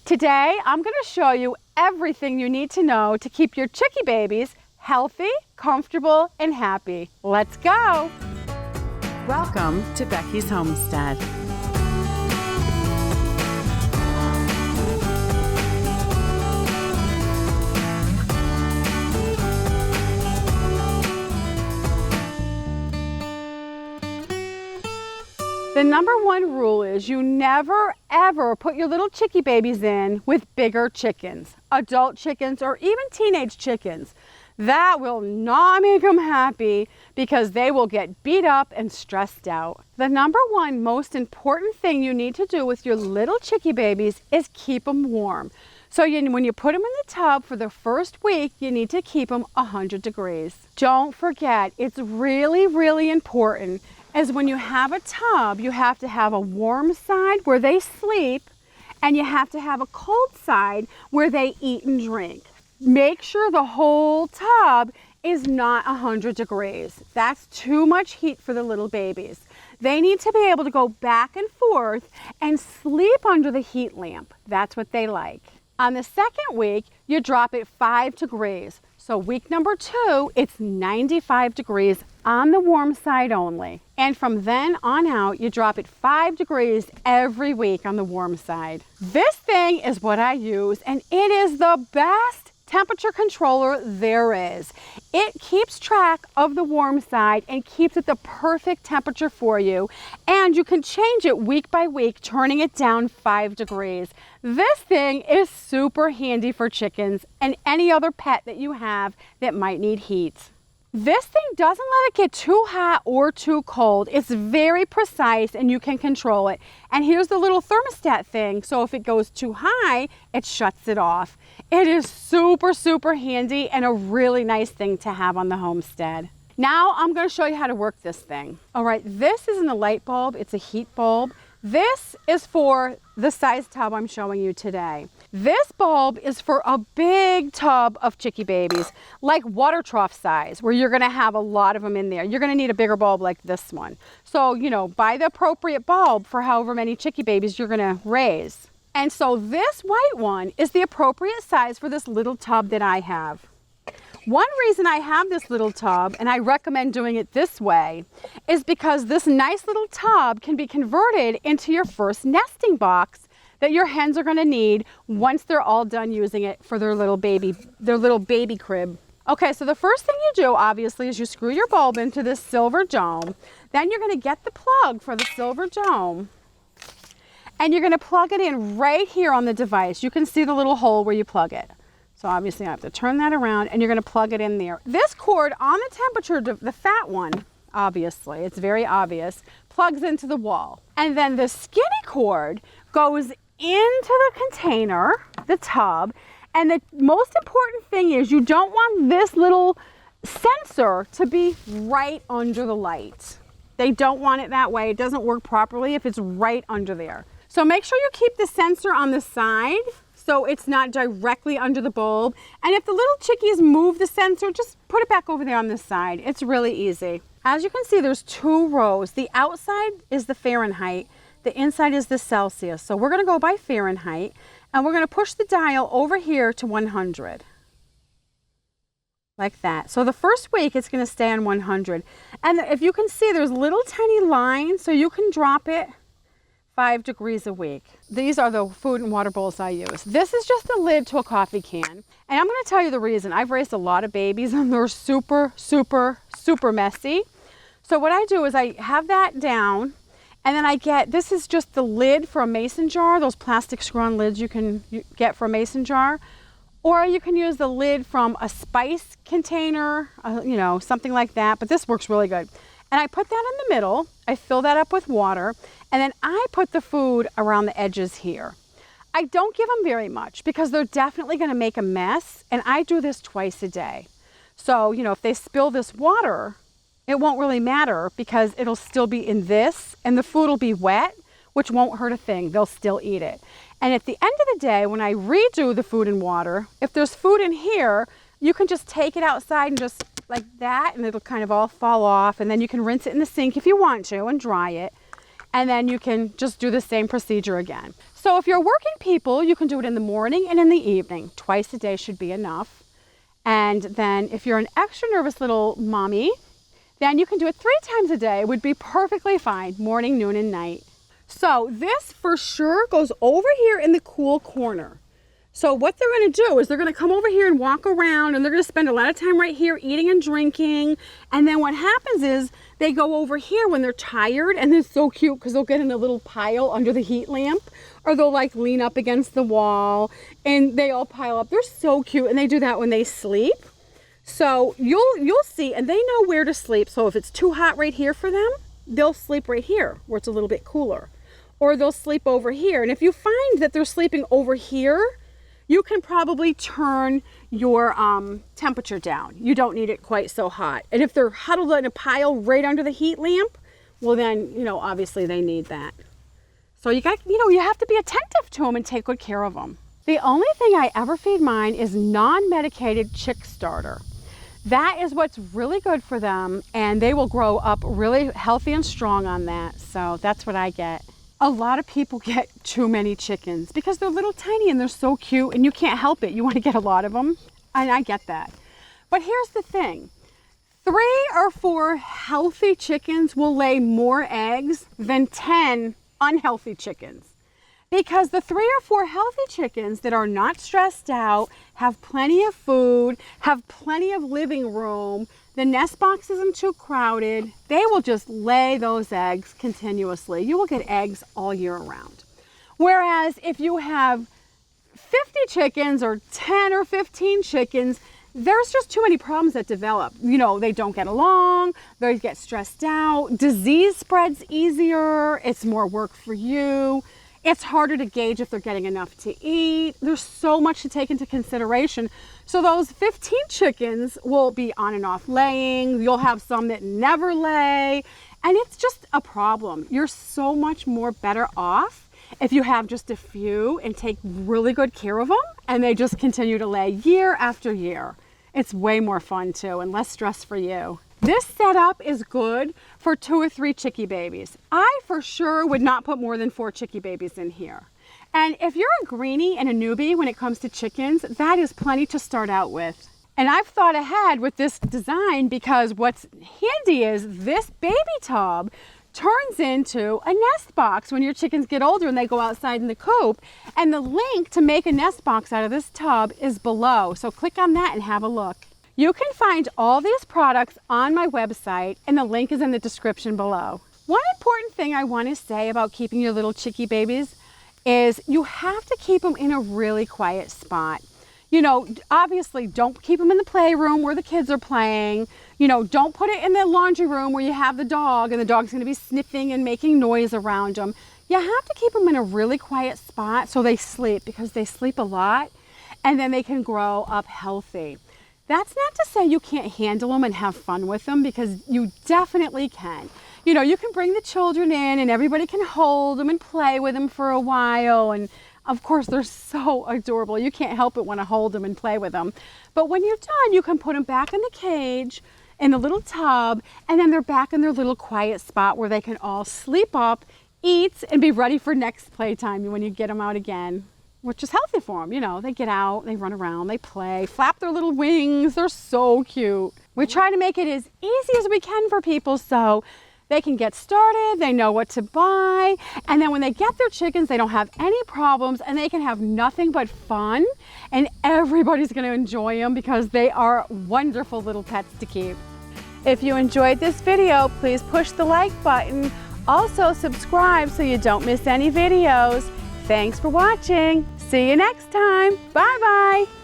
Today, I'm going to show you everything you need to know to keep your chickie babies healthy, comfortable, and happy. Let's go! Welcome to Becky's Homestead. The number one rule is you never ever put your little chickie babies in with bigger chickens, adult chickens, or even teenage chickens. That will not make them happy because they will get beat up and stressed out. The number one most important thing you need to do with your little chickie babies is keep them warm. So when you put them in the tub for the first week, you need to keep them 100 degrees. Don't forget, it's really, really important is when you have a tub, you have to have a warm side where they sleep, and you have to have a cold side where they eat and drink. Make sure the whole tub is not 100 degrees. That's too much heat for the little babies. They need to be able to go back and forth and sleep under the heat lamp. That's what they like. On the second week, you drop it 5 degrees. So week number 2, it's 95 degrees on the warm side only. And from then on out, you drop it 5 degrees every week on the warm side. This thing is what I use, and it is the best temperature controller there is. It keeps track of the warm side and keeps it the perfect temperature for you. And you can change it week by week, turning it down 5 degrees. This thing is super handy for chickens and any other pet that you have that might need heat. This thing doesn't let it get too hot or too cold. It's very precise and you can control it. And here's the little thermostat thing. So if it goes too high, it shuts it off. It is super, super handy and a really nice thing to have on the homestead. Now I'm going to show you how to work this thing. All right, this isn't a light bulb, it's a heat bulb. This is for the size tub I'm showing you today. This bulb is for a big tub of chickie babies, like water trough size, where you're gonna have a lot of them in there. You're gonna need a bigger bulb like this one. So, buy the appropriate bulb for however many chickie babies you're gonna raise. And so this white one is the appropriate size for this little tub that I have. One reason I have this little tub, and I recommend doing it this way, is because this nice little tub can be converted into your first nesting box that your hens are going to need once they're all done using it for their little baby crib. Okay, so the first thing you do, obviously, is you screw your bulb into this silver dome. Then you're going to get the plug for the silver dome, and you're going to plug it in right here on the device. You can see the little hole where you plug it. So obviously I have to turn that around and you're going to plug it in there. This cord on the temperature, the fat one, obviously, it's very obvious, plugs into the wall. And then the skinny cord goes into the container, the tub, and the most important thing is you don't want this little sensor to be right under the light. They don't want it that way. It doesn't work properly if it's right under there. So make sure you keep the sensor on the side so it's not directly under the bulb. And if the little chickies move the sensor, just put it back over there on this side. It's really easy. As you can see, there's 2 rows. The outside is the Fahrenheit. The inside is the Celsius. So we're gonna go by Fahrenheit, and we're gonna push the dial over here to 100. Like that. So the first week, it's gonna stay on 100. And if you can see, there's little tiny lines, so you can drop it 5 degrees a week. These are the food and water bowls I use. This is just a lid to a coffee can. And I'm gonna tell you the reason. I've raised a lot of babies and they're super, super, super messy. So what I do is I have that down, and then this is just the lid for a mason jar, those plastic screw-on lids you can get for a mason jar. Or you can use the lid from a spice container, something like that, but this works really good. And I put that in the middle, I fill that up with water, and then I put the food around the edges here. I don't give them very much because they're definitely gonna make a mess, and I do this twice a day. So, if they spill this water, it won't really matter because it'll still be in this, and the food will be wet, which won't hurt a thing, they'll still eat it. And at the end of the day, when I redo the food and water, if there's food in here, you can just take it outside and just like that, and it'll kind of all fall off, and then you can rinse it in the sink if you want to and dry it. and then you can just do the same procedure again. So if you're working people, you can do it in the morning and in the evening. Twice a day should be enough. And then if you're an extra nervous little mommy, then you can do it 3 times a day. It would be perfectly fine, morning, noon, and night. So this for sure goes over here in the cool corner. So what they're going to do is they're going to come over here and walk around, and they're going to spend a lot of time right here eating and drinking. And then what happens is they go over here when they're tired, and it's so cute because they'll get in a little pile under the heat lamp, or they'll like lean up against the wall and they all pile up. They're so cute, and they do that when they sleep. So you'll see, and they know where to sleep. So if it's too hot right here for them, they'll sleep right here where it's a little bit cooler, or they'll sleep over here. And if you find that they're sleeping over here, you can probably turn your temperature down. You don't need it quite so hot. And if they're huddled in a pile right under the heat lamp, well then, obviously they need that. So you have to be attentive to them and take good care of them. The only thing I ever feed mine is non-medicated chick starter. That is what's really good for them, and they will grow up really healthy and strong on that. So that's what I get. A lot of people get too many chickens because they're little tiny and they're so cute, and you can't help it. You want to get a lot of them, and I get that. But here's the thing. 3 or 4 healthy chickens will lay more eggs than 10 unhealthy chickens. Because the 3 or 4 healthy chickens that are not stressed out, have plenty of food, have plenty of living room, the nest box isn't too crowded, they will just lay those eggs continuously. You will get eggs all year round. Whereas if you have 50 chickens or 10 or 15 chickens, there's just too many problems that develop. They don't get along, they get stressed out, disease spreads easier, it's more work for you. It's harder to gauge if they're getting enough to eat. There's so much to take into consideration. So those 15 chickens will be on and off laying. You'll have some that never lay. And it's just a problem. You're so much more better off if you have just a few and take really good care of them, and they just continue to lay year after year. It's way more fun too, and less stress for you. This setup is good for 2 or 3 chickie babies. I for sure would not put more than 4 chickie babies in here. And if you're a greenie and a newbie when it comes to chickens, that is plenty to start out with. And I've thought ahead with this design because what's handy is this baby tub turns into a nest box when your chickens get older and they go outside in the coop. And the link to make a nest box out of this tub is below. So click on that and have a look. You can find all these products on my website, and the link is in the description below. One important thing I want to say about keeping your little chickie babies is you have to keep them in a really quiet spot. Obviously don't keep them in the playroom where the kids are playing. Don't put it in the laundry room where you have the dog and the dog's going to be sniffing and making noise around them. You have to keep them in a really quiet spot so they sleep, because they sleep a lot, and then they can grow up healthy. That's not to say you can't handle them and have fun with them, because you definitely can. You can bring the children in and everybody can hold them and play with them for a while. And of course, they're so adorable. You can't help but want to hold them and play with them. But when you're done, you can put them back in the cage, in the little tub, and then they're back in their little quiet spot where they can all sleep up, eat, and be ready for next playtime when you get them out again. Which is healthy for them. They get out, they run around, they play, flap their little wings. They're so cute. We try to make it as easy as we can for people so they can get started, they know what to buy, and then when they get their chickens, they don't have any problems, and they can have nothing but fun, and everybody's going to enjoy them because they are wonderful little pets to keep. If you enjoyed this video, please push the like button. Also subscribe so you don't miss any videos. Thanks for watching. See you next time. Bye-bye.